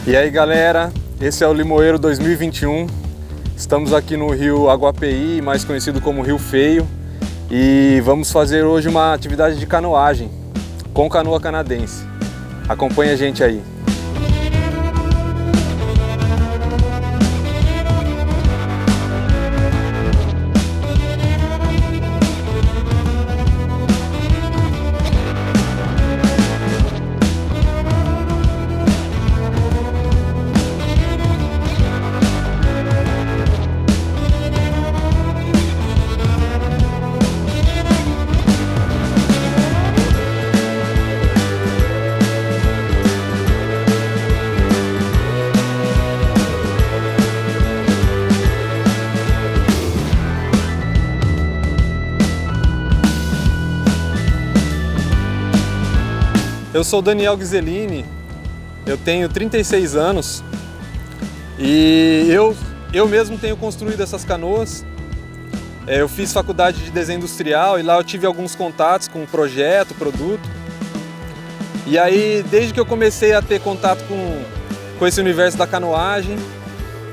E aí galera, esse é o Limoeiro 2021, estamos aqui no rio Aguapeí, mais conhecido como Rio Feio, e vamos fazer hoje uma atividade de canoagem com canoa canadense. Acompanhe a gente aí. Eu sou Daniel Ghiselini, eu tenho 36 anos e eu mesmo tenho construído essas canoas. Eu fiz faculdade de desenho industrial e lá eu tive alguns contatos com o projeto, produto. E aí, desde que eu comecei a ter contato com esse universo da canoagem,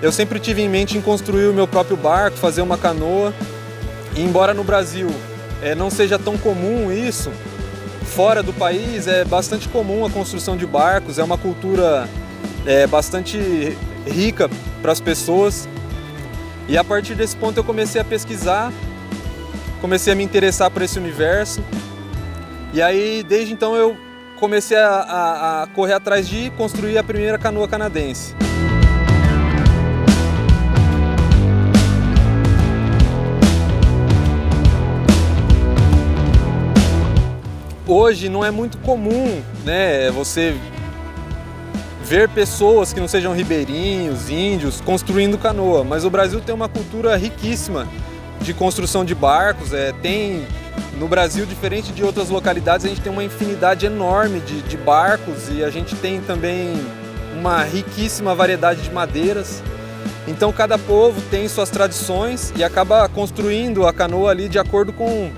eu sempre tive em mente em construir o meu próprio barco, fazer uma canoa. E embora no Brasil não seja tão comum isso, fora do país é bastante comum a construção de barcos, é uma cultura bastante rica para as pessoas. E a partir desse ponto eu comecei a pesquisar, comecei a me interessar por esse universo. E aí desde então eu comecei a correr atrás de construir a primeira canoa canadense. Hoje não é muito comum, né, você ver pessoas que não sejam ribeirinhos, índios, construindo canoa, mas o Brasil tem uma cultura riquíssima de construção de barcos. No Brasil, diferente de outras localidades, a gente tem uma infinidade enorme de barcos e a gente tem também uma riquíssima variedade de madeiras. Então cada povo tem suas tradições e acaba construindo a canoa ali de acordo com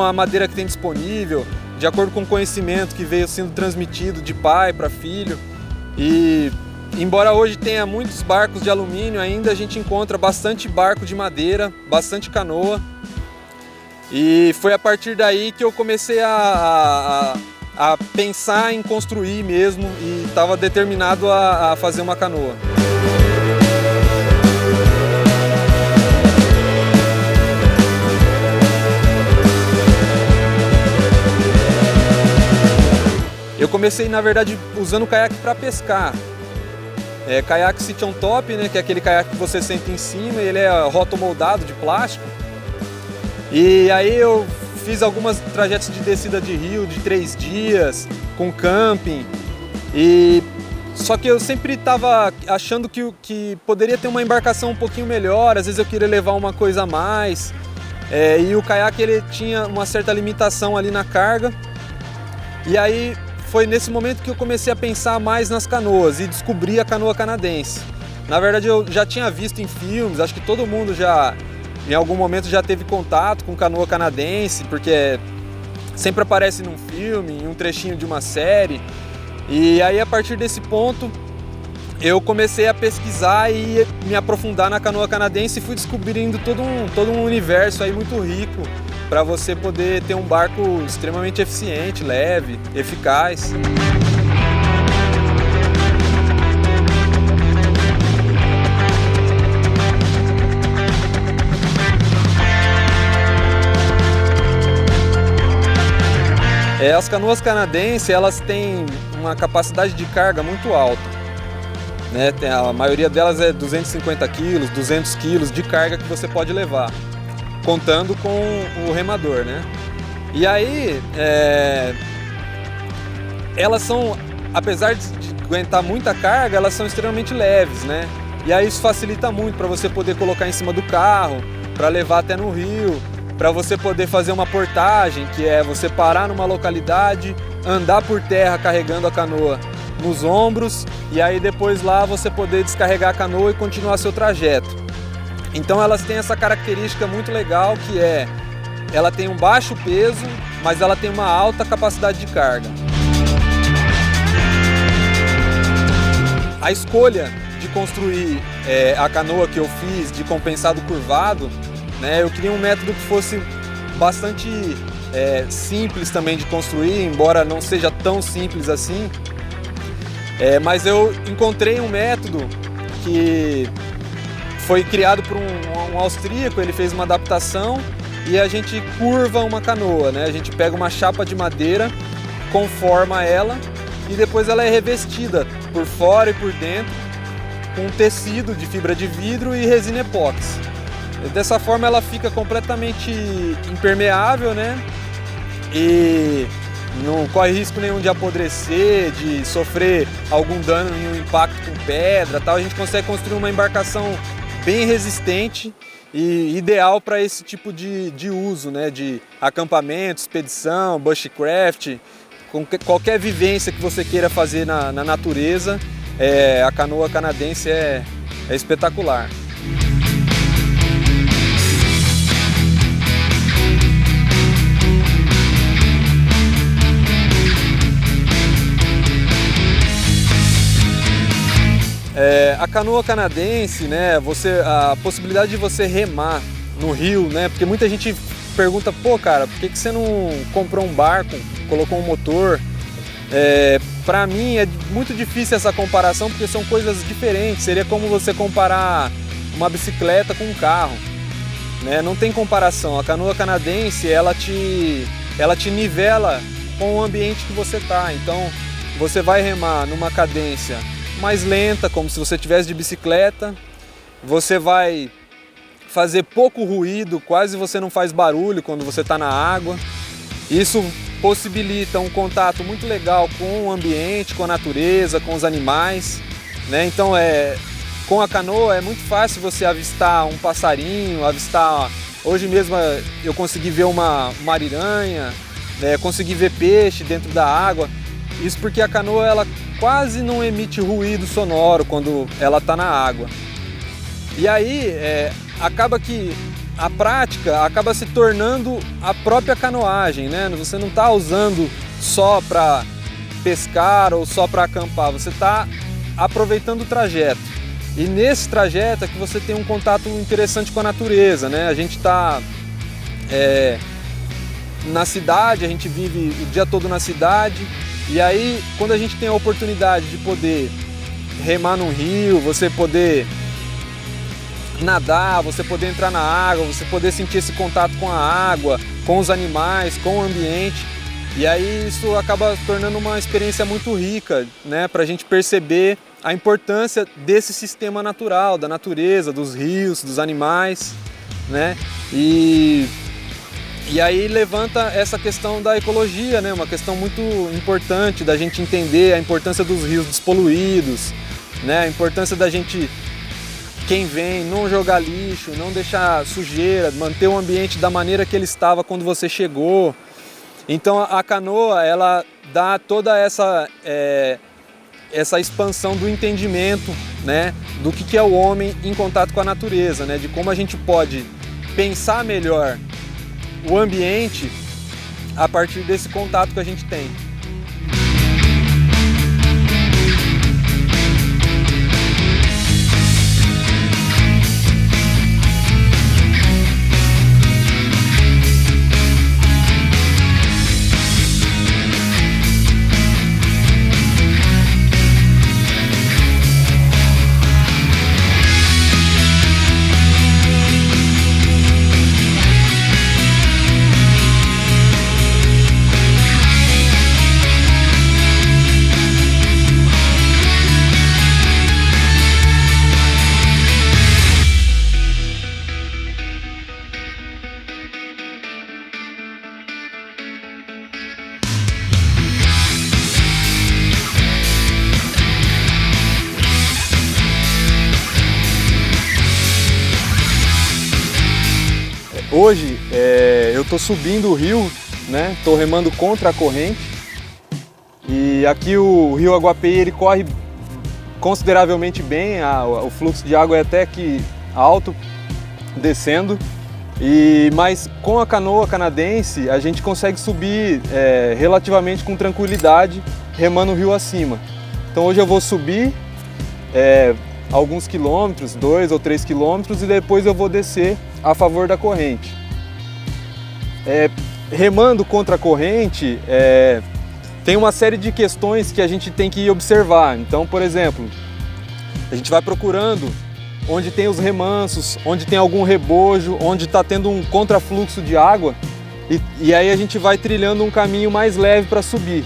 a madeira que tem disponível, de acordo com o conhecimento que veio sendo transmitido de pai para filho. E embora hoje tenha muitos barcos de alumínio, ainda a gente encontra bastante barco de madeira, bastante canoa. E foi a partir daí que eu comecei a pensar em construir mesmo e estava determinado a fazer uma canoa. Eu comecei, na verdade, usando o caiaque para pescar. Caiaque sit on top, né, que é aquele caiaque que você senta em cima, ele é rotomoldado de plástico. E aí eu fiz algumas trajetos de descida de rio de 3 dias, com camping. Só que eu sempre estava achando que poderia ter uma embarcação um pouquinho melhor, às vezes eu queria levar uma coisa a mais. E o caiaque ele tinha uma certa limitação ali na carga. E aí foi nesse momento que eu comecei a pensar mais nas canoas e descobri a canoa canadense. Na verdade eu já tinha visto em filmes, acho que todo mundo já em algum momento já teve contato com canoa canadense, porque sempre aparece num filme, em um trechinho de uma série. E aí a partir desse ponto eu comecei a pesquisar e me aprofundar na canoa canadense e fui descobrindo todo um universo aí muito rico para você poder ter um barco extremamente eficiente, leve, eficaz. As canoas canadenses, elas têm uma capacidade de carga muito alta, né? A maioria delas é 250 quilos, 200 quilos de carga que você pode levar, contando com o remador, né? E aí, elas são, apesar de aguentar muita carga, elas são extremamente leves, né? E aí isso facilita muito para você poder colocar em cima do carro, para levar até no rio, para você poder fazer uma portagem, que é você parar numa localidade, andar por terra carregando a canoa nos ombros e aí depois lá você poder descarregar a canoa e continuar seu trajeto. Então elas têm essa característica muito legal que ela tem um baixo peso, mas ela tem uma alta capacidade de carga. A escolha de construir a canoa que eu fiz de compensado curvado, né, eu queria um método que fosse bastante simples também de construir, embora não seja tão simples assim. Mas eu encontrei um método que foi criado por um austríaco. Ele fez uma adaptação e a gente curva uma canoa, né? A gente pega uma chapa de madeira, conforma ela e depois ela é revestida por fora e por dentro com tecido de fibra de vidro e resina epóxi. Dessa forma ela fica completamente impermeável, né? E não corre risco nenhum de apodrecer, de sofrer algum dano em um impacto com pedra, tal. A gente consegue construir uma embarcação bem resistente e ideal para esse tipo de uso, né? De acampamento, expedição, bushcraft, com qualquer vivência que você queira fazer na natureza, a canoa canadense é espetacular. A canoa canadense, né, a possibilidade de você remar no rio, né, porque muita gente pergunta, pô cara, por que você não comprou um barco, colocou um motor? Para mim é muito difícil essa comparação porque são coisas diferentes. Seria como você comparar uma bicicleta com um carro, né? Não tem comparação. A canoa canadense ela te nivela com o ambiente que você está. Então você vai remar numa cadência mais lenta, como se você estivesse de bicicleta. Você vai fazer pouco ruído, quase você não faz barulho quando você está na água. Isso possibilita um contato muito legal com o ambiente, com a natureza, com os animais, né? Então com a canoa é muito fácil você avistar um passarinho, hoje mesmo eu consegui ver uma ariranha, né? Consegui ver peixe dentro da água. Isso porque a canoa ela quase não emite ruído sonoro quando ela está na água. E aí acaba que a prática acaba se tornando a própria canoagem, né? Você não está usando só para pescar ou só para acampar, você está aproveitando o trajeto. E nesse trajeto é que você tem um contato interessante com a natureza, né? A gente está na cidade, a gente vive o dia todo na cidade, e aí quando a gente tem a oportunidade de poder remar num rio, você poder nadar, você poder entrar na água, você poder sentir esse contato com a água, com os animais, com o ambiente. E aí isso acaba tornando uma experiência muito rica, né, para a gente perceber a importância desse sistema natural, da natureza, dos rios, dos animais, né? E aí levanta essa questão da ecologia, né? Uma questão muito importante da gente entender a importância dos rios despoluídos, né? A importância da gente, quem vem, não jogar lixo, não deixar sujeira, manter o ambiente da maneira que ele estava quando você chegou. Então a canoa, ela dá toda essa expansão do entendimento, né, do que é o homem em contato com a natureza, né, de como a gente pode pensar melhor o ambiente a partir desse contato que a gente tem. Hoje eu estou subindo o rio, né? Estou remando contra a corrente, e aqui o rio Aguapeí ele corre consideravelmente bem, o fluxo de água é até que alto, descendo, mas com a canoa canadense a gente consegue subir relativamente com tranquilidade, remando o rio acima. Então hoje eu vou subir alguns quilômetros, 2 ou 3 quilômetros, e depois eu vou descer a favor da corrente. Remando contra a corrente, tem uma série de questões que a gente tem que observar. Então, por exemplo, a gente vai procurando onde tem os remansos, onde tem algum rebojo, onde está tendo um contrafluxo de água, e aí a gente vai trilhando um caminho mais leve para subir.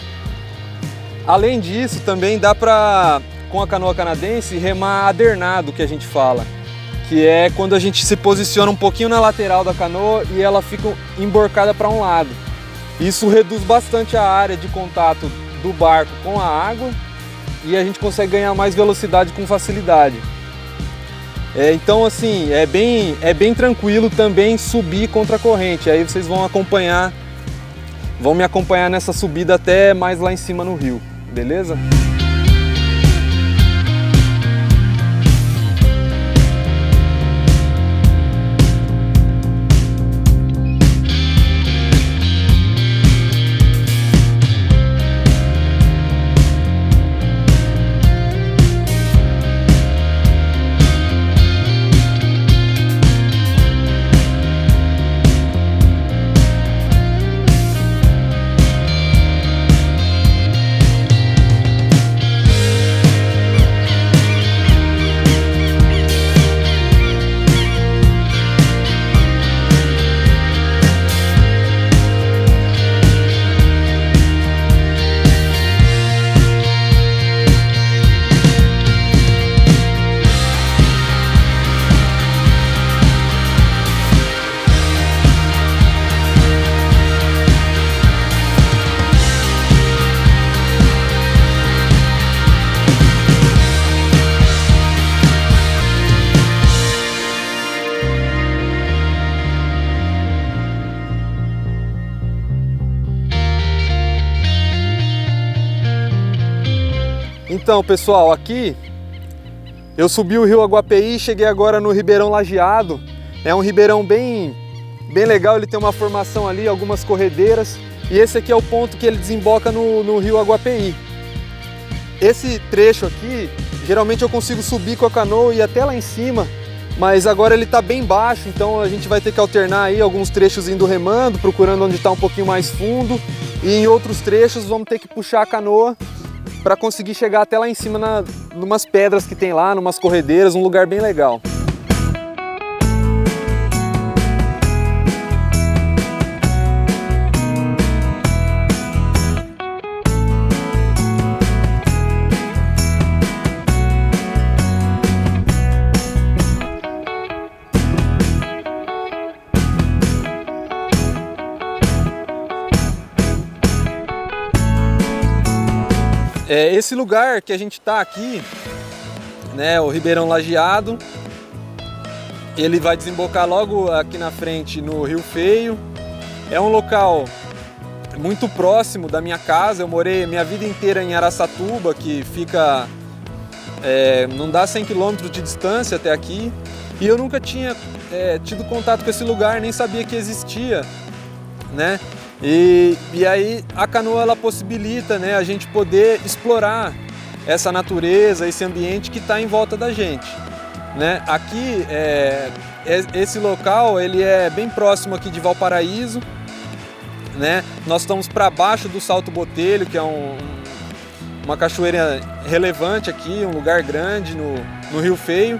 Além disso, também dá para, com a canoa canadense, remar adernado, que a gente fala, que é quando a gente se posiciona um pouquinho na lateral da canoa e ela fica emborcada para um lado. Isso reduz bastante a área de contato do barco com a água e a gente consegue ganhar mais velocidade com facilidade. Então, assim, é bem tranquilo também subir contra a corrente. Aí vocês vão me acompanhar nessa subida até mais lá em cima no rio, beleza? Então, pessoal, aqui eu subi o rio Aguapeí, cheguei agora no Ribeirão Lajeado. É um ribeirão bem legal, ele tem uma formação ali, algumas corredeiras, e esse aqui é o ponto que ele desemboca no rio Aguapeí. Esse trecho aqui, geralmente eu consigo subir com a canoa e ir até lá em cima, mas agora ele está bem baixo, então a gente vai ter que alternar aí alguns trechos indo remando, procurando onde está um pouquinho mais fundo, e em outros trechos vamos ter que puxar a canoa para conseguir chegar até lá em cima, numas pedras que tem lá, numas corredeiras, um lugar bem legal. Esse lugar que a gente está aqui, né, o Ribeirão Lajeado, ele vai desembocar logo aqui na frente no Rio Feio. É um local muito próximo da minha casa. Eu morei minha vida inteira em Araçatuba, que fica, não dá 100 km de distância até aqui, e eu nunca tinha tido contato com esse lugar, nem sabia que existia, né? E aí a canoa ela possibilita, né, a gente poder explorar essa natureza, esse ambiente que está em volta da gente, né? Aqui, esse local ele é bem próximo aqui de Valparaíso, né? Nós estamos para baixo do Salto Botelho, que é uma cachoeira relevante aqui, um lugar grande no Rio Feio,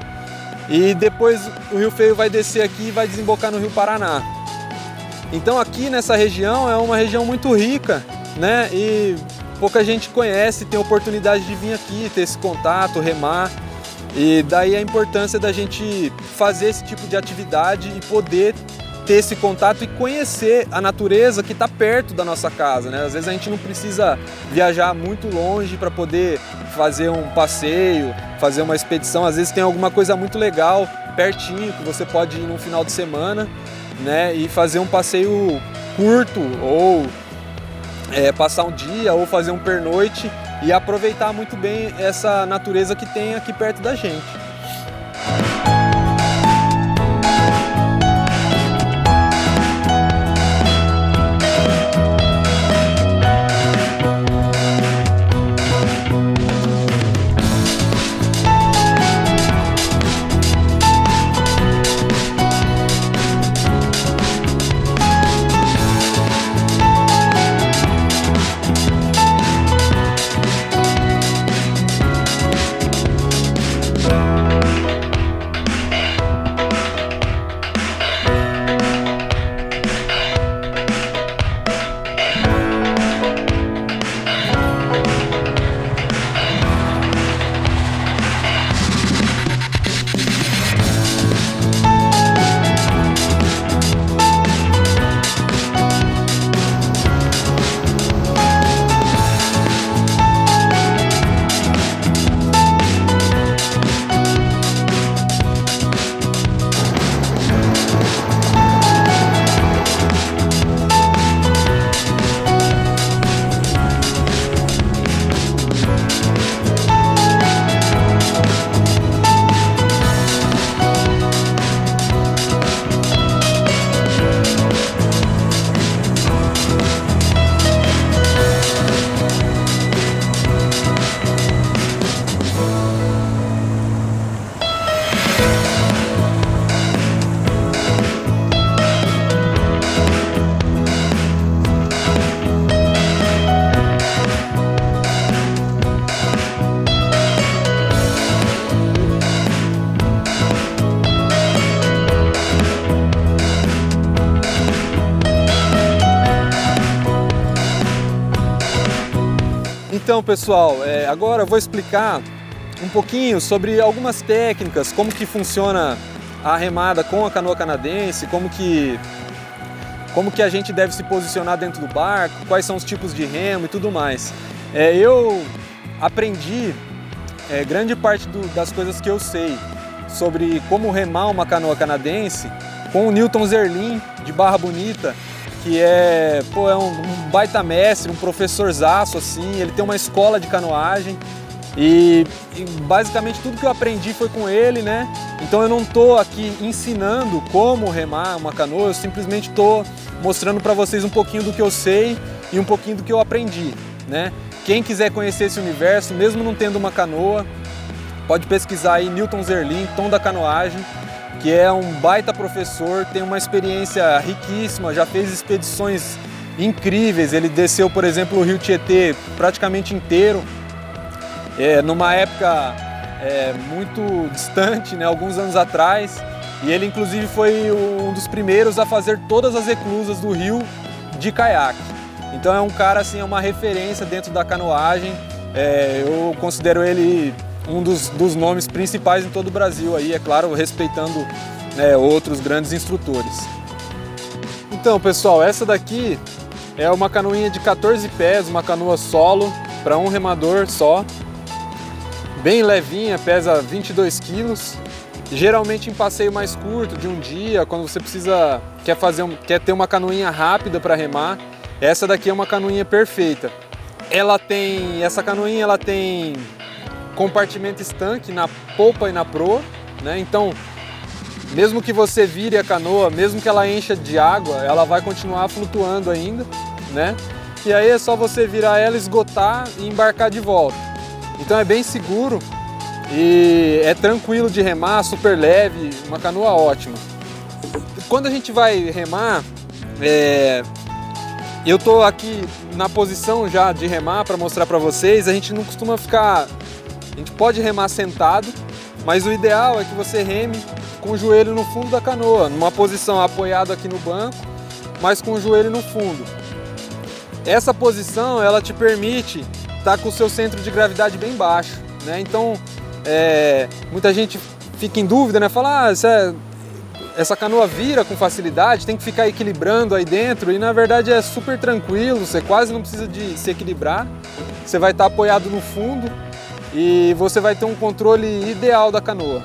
e depois o Rio Feio vai descer aqui e vai desembocar no Rio Paraná. Então aqui nessa região é uma região muito rica, né? E pouca gente conhece, tem oportunidade de vir aqui, ter esse contato, remar. E daí a importância da gente fazer esse tipo de atividade e poder ter esse contato e conhecer a natureza que está perto da nossa casa, né? Às vezes a gente não precisa viajar muito longe para poder fazer um passeio, fazer uma expedição. Às vezes tem alguma coisa muito legal pertinho que você pode ir num final de semana, né, e fazer um passeio curto, ou passar um dia, ou fazer um pernoite e aproveitar muito bem essa natureza que tem aqui perto da gente. Então, pessoal, agora eu vou explicar um pouquinho sobre algumas técnicas, como que funciona a remada com a canoa canadense, como que a gente deve se posicionar dentro do barco, quais são os tipos de remo e tudo mais. Eu aprendi grande parte das coisas que eu sei sobre como remar uma canoa canadense com o Newton Zerlin, de Barra Bonita, que é um baita mestre, um professorzaço assim, ele tem uma escola de canoagem e basicamente tudo que eu aprendi foi com ele, né? Então eu não estou aqui ensinando como remar uma canoa, eu simplesmente estou mostrando para vocês um pouquinho do que eu sei e um pouquinho do que eu aprendi, né? Quem quiser conhecer esse universo, mesmo não tendo uma canoa, pode pesquisar aí Newton Zerlin, Tom da Canoagem, que é um baita professor, tem uma experiência riquíssima, já fez expedições incríveis. Ele desceu, por exemplo, o Rio Tietê praticamente inteiro, numa época muito distante, né, alguns anos atrás, e ele inclusive foi um dos primeiros a fazer todas as eclusas do rio de caiaque. Então é um cara assim, é uma referência dentro da canoagem, eu considero ele um dos nomes principais em todo o Brasil, aí, é claro, respeitando outros grandes instrutores. Então, pessoal, essa daqui é uma canoinha de 14 pés, uma canoa solo para um remador só, bem levinha, pesa 22 quilos. Geralmente em passeio mais curto, de um dia, quando você quer ter uma canoinha rápida para remar, essa daqui é uma canoinha perfeita. Essa canoinha ela tem compartimento estanque na polpa e na proa, né? Então, mesmo que você vire a canoa, mesmo que ela encha de água, ela vai continuar flutuando ainda, né? E aí é só você virar ela, esgotar e embarcar de volta. Então é bem seguro e é tranquilo de remar, super leve, uma canoa ótima. Quando a gente vai remar, eu tô aqui na posição já de remar para mostrar para vocês. A gente não costuma ficar, a gente pode remar sentado, mas o ideal é que você reme com o joelho no fundo da canoa, numa posição apoiado aqui no banco, mas com o joelho no fundo. Essa posição ela te permite estar com o seu centro de gravidade bem baixo, né? Então muita gente fica em dúvida, né? Fala, essa canoa vira com facilidade, tem que ficar equilibrando aí dentro, e na verdade é super tranquilo, você quase não precisa de se equilibrar, você vai estar apoiado no fundo e você vai ter um controle ideal da canoa.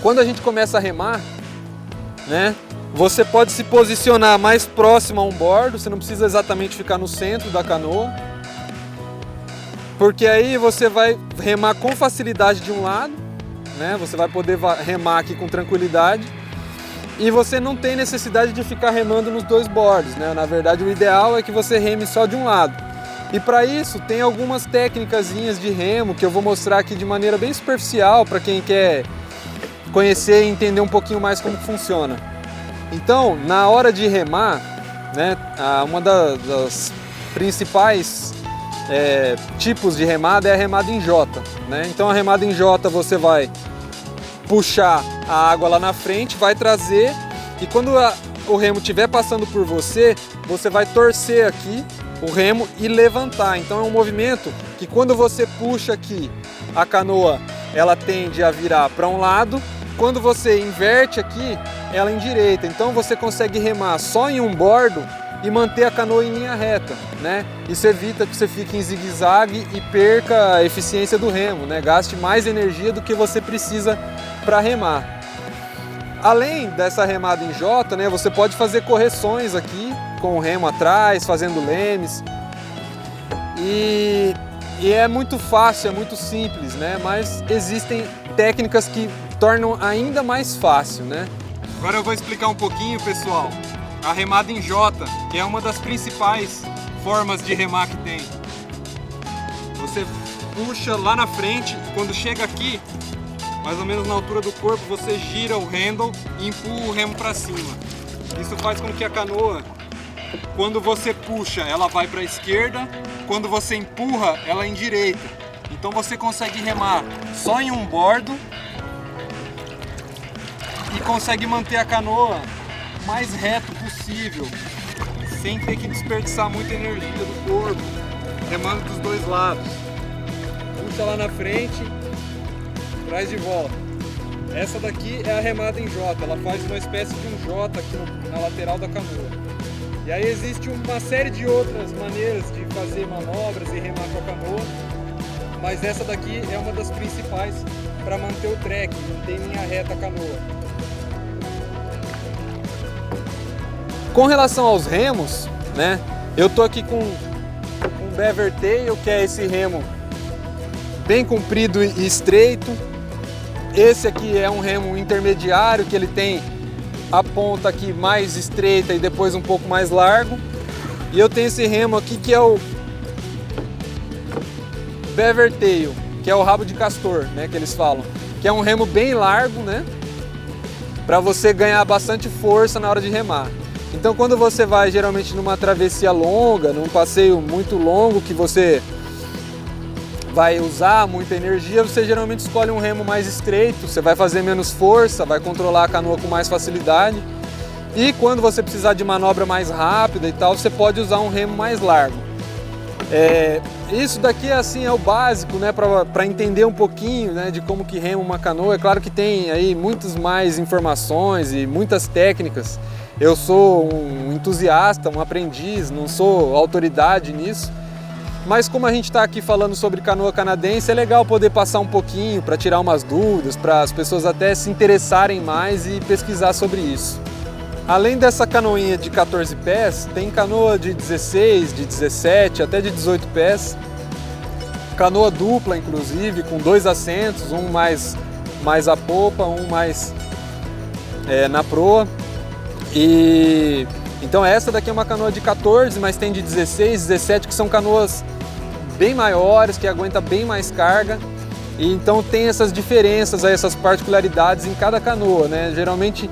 Quando a gente começa a remar, né, você pode se posicionar mais próximo a um bordo, você não precisa exatamente ficar no centro da canoa, porque aí você vai remar com facilidade de um lado, né, você vai poder remar aqui com tranquilidade, e você não tem necessidade de ficar remando nos dois bordos, né? Na verdade, o ideal é que você reme só de um lado. E para isso tem algumas técnicazinhas de remo que eu vou mostrar aqui de maneira bem superficial para quem quer conhecer e entender um pouquinho mais como funciona. Então, na hora de remar, né, uma das principais tipos de remada é a remada em J, né? Então a remada em J você vai puxar a água lá na frente, vai trazer, e quando o remo estiver passando por você, você vai torcer aqui o remo e levantar. Então é um movimento que quando você puxa aqui, a canoa ela tende a virar para um lado, quando você inverte aqui, ela endireita. Então você consegue remar só em um bordo e manter a canoa em linha reta, né? Isso evita que você fique em zigue-zague e perca a eficiência do remo, né? Gaste mais energia do que você precisa para remar. Além dessa remada em J, né, você pode fazer correções aqui com o remo atrás, fazendo lemes. E é muito fácil, é muito simples, né? Mas existem técnicas que tornam ainda mais fácil, né? Agora eu vou explicar um pouquinho, pessoal, a remada em J, que é uma das principais formas de remar que tem. Você puxa lá na frente, quando chega aqui, mais ou menos na altura do corpo, você gira o handle e empurra o remo para cima. Isso faz com que a canoa, quando você puxa, ela vai para a esquerda, quando você empurra, ela endireita. Então você consegue remar só em um bordo e consegue manter a canoa o mais reto possível, sem ter que desperdiçar muita energia do corpo. remando dos dois lados. Puxa lá na frente, traz de volta. Essa daqui é a remada em J, ela faz uma espécie de um J aqui na lateral da canoa. E aí existe uma série de outras maneiras de fazer manobras e remar com a canoa, mas essa daqui é uma das principais para manter o track, manter em linha reta a canoa. Com relação aos remos, né, eu tô aqui com um Beaver Tail, que é esse remo bem comprido e estreito. Esse aqui é um remo intermediário, que ele tem a ponta aqui mais estreita e depois um pouco mais largo. E eu tenho esse remo aqui que é o Beaver Tail, que é o rabo de castor, né, que eles falam. Que é um remo bem largo, né, para você ganhar bastante força na hora de remar. Então quando você vai geralmente numa travessia longa, num passeio muito longo que você vai usar muita energia, você geralmente escolhe um remo mais estreito, você vai fazer menos força, vai controlar a canoa com mais facilidade. E quando você precisar de manobra mais rápida e tal, você pode usar um remo mais largo. Isso daqui assim é o básico, né, para entender um pouquinho, né, de como que rema uma canoa. É claro que tem aí muitas mais informações e muitas técnicas. Eu sou um entusiasta, um aprendiz, não sou autoridade nisso. Mas como a gente está aqui falando sobre canoa canadense, é legal poder passar um pouquinho para tirar umas dúvidas, para as pessoas até se interessarem mais e pesquisar sobre isso. Além dessa canoinha de 14 pés, tem canoa de 16, de 17, até de 18 pés. Canoa dupla, inclusive, com 2 assentos, um mais a popa, um mais na proa. E então essa daqui é uma canoa de 14, mas tem de 16, 17, que são canoas bem maiores, que aguentam bem mais carga. E então tem essas diferenças, essas particularidades em cada canoa, né? Geralmente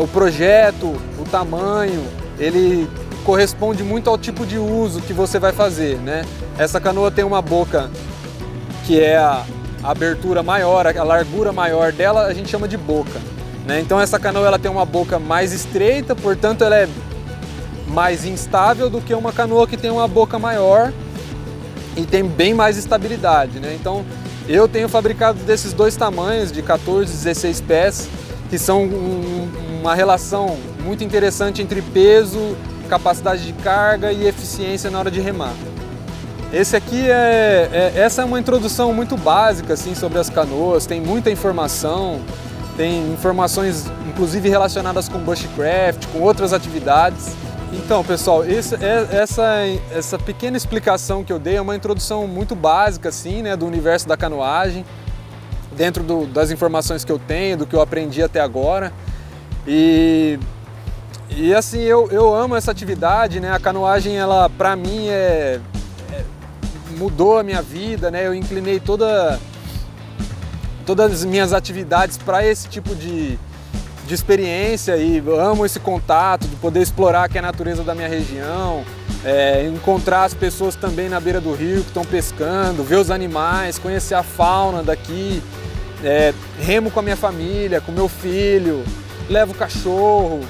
o projeto, o tamanho, ele corresponde muito ao tipo de uso que você vai fazer, né? Essa canoa tem uma boca que é a abertura maior, a largura maior dela a gente chama de boca, né? Então essa canoa ela tem uma boca mais estreita, portanto ela é mais instável do que uma canoa que tem uma boca maior e tem bem mais estabilidade, né? Então eu tenho fabricado desses dois tamanhos, de 14 e 16 pés, que são uma relação muito interessante entre peso, capacidade de carga e eficiência na hora de remar. Esse aqui essa é uma introdução muito básica assim, sobre as canoas, tem muita informação, tem informações inclusive relacionadas com bushcraft, com outras atividades. Então pessoal, essa pequena explicação que eu dei é uma introdução muito básica assim, né, do universo da canoagem, dentro das informações que eu tenho, do que eu aprendi até agora. E assim, eu amo essa atividade, né? A canoagem, ela para mim mudou a minha vida, né? Eu inclinei todas as minhas atividades para esse tipo de experiência e amo esse contato, de poder explorar aqui a natureza da minha região, encontrar as pessoas também na beira do rio que estão pescando, ver os animais, conhecer a fauna daqui, remo com a minha família, com meu filho, levo eu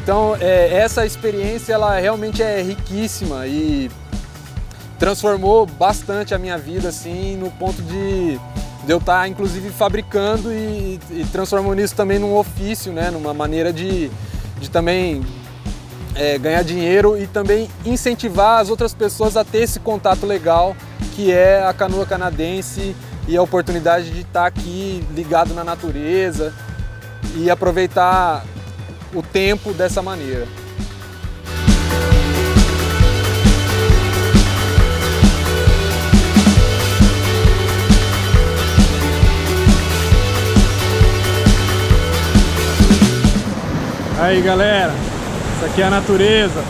Então essa experiência ela realmente é riquíssima e transformou bastante a minha vida assim, no ponto de eu estar inclusive fabricando e transformando isso também num ofício, né? Numa maneira de também ganhar dinheiro e também incentivar as outras pessoas a ter esse contato legal que é a canoa canadense e a oportunidade de estar aqui ligado na natureza e aproveitar o tempo dessa maneira. Aí galera, isso aqui é a natureza.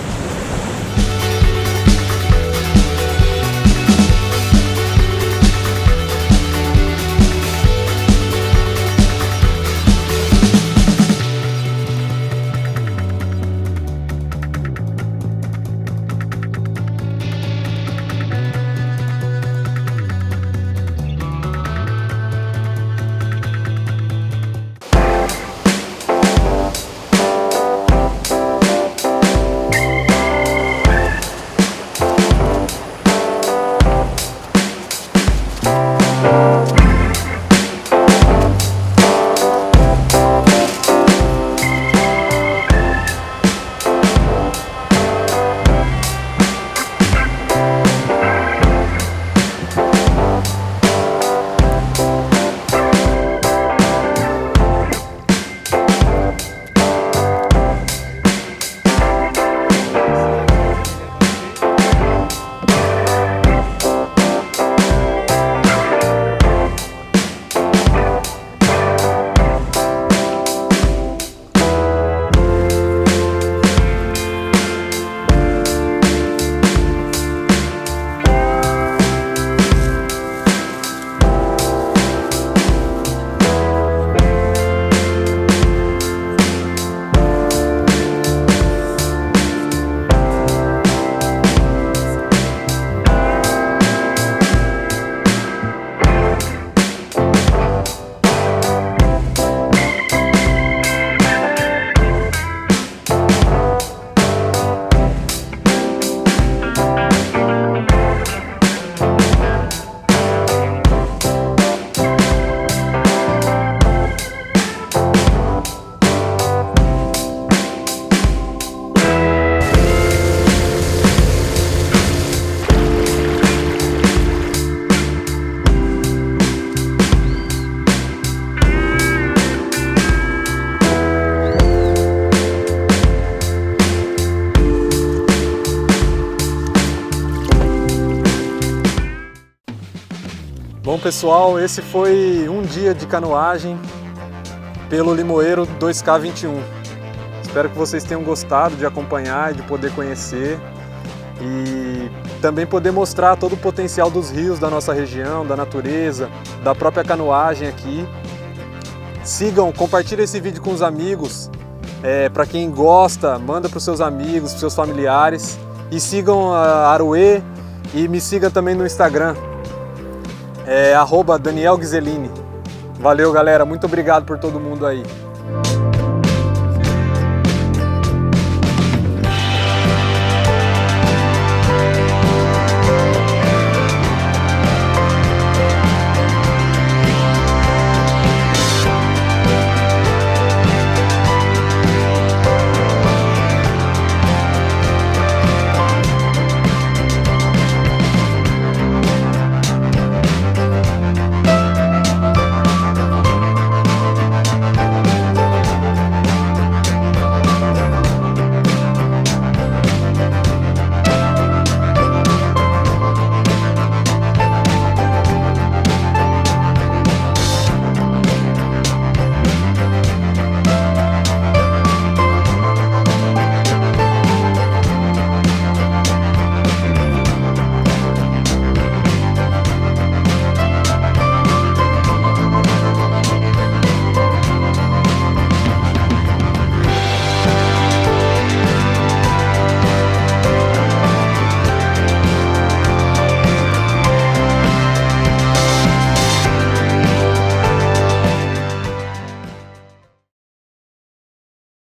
Bom pessoal, esse foi um dia de canoagem pelo Limoeiro 2K21. Espero que vocês tenham gostado de acompanhar e de poder conhecer e também poder mostrar todo o potencial dos rios da nossa região, da natureza, da própria canoagem aqui. Sigam, compartilhem esse vídeo com os amigos, para quem gosta, manda para os seus amigos, para os seus familiares, e sigam a Aruê e me sigam também no Instagram, @Daniel Ghiseline. Valeu galera, muito obrigado por todo mundo aí.